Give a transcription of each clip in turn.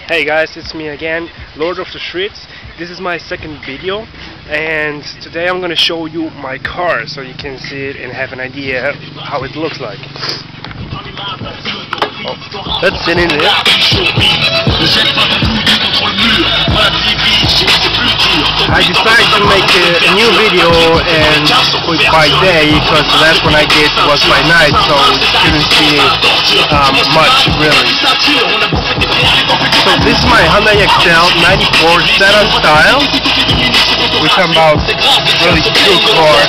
Hey guys, it's me again, Lord of the Streets. This is my second video, and today I'm gonna show you my car so you can see it and have an idea how it looks like. Oh, let's sit in there. I decided to make a new video and put by day because the last one I did was by night, so you couldn't see much really. So this is my Honda XL 94 sedan style, which I'm about really cool car,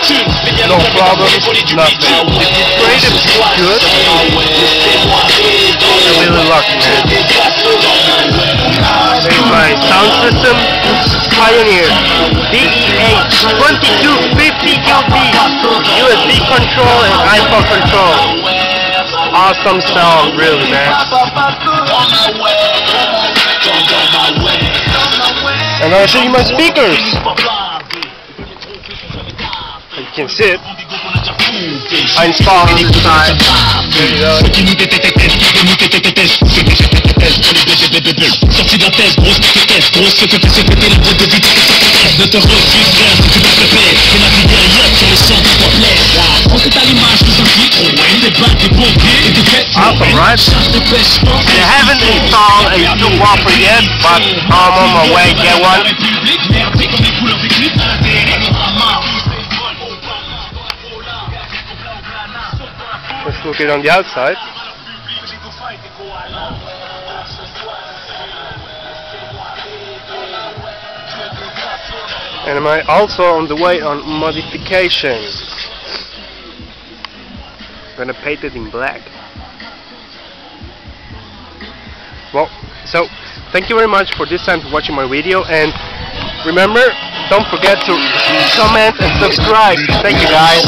no problems, nothing. If you trade it good, you're really lucky, man. There's my sound system, Pioneer DEH-2250UB, USB control and iPhone control. Awesome sound, really, man. And I'll show you my speakers. You can see it. I installed on this side. There you go. Awesome, right? I haven't installed a subwoofer yet, but I'm on my way to get one. Let's look at it on the outside. And I'm also on the way on modification. I'm gonna paint it in black. Well, so thank you very much for this time for watching my video, and remember, don't forget to comment and subscribe. Thank you guys.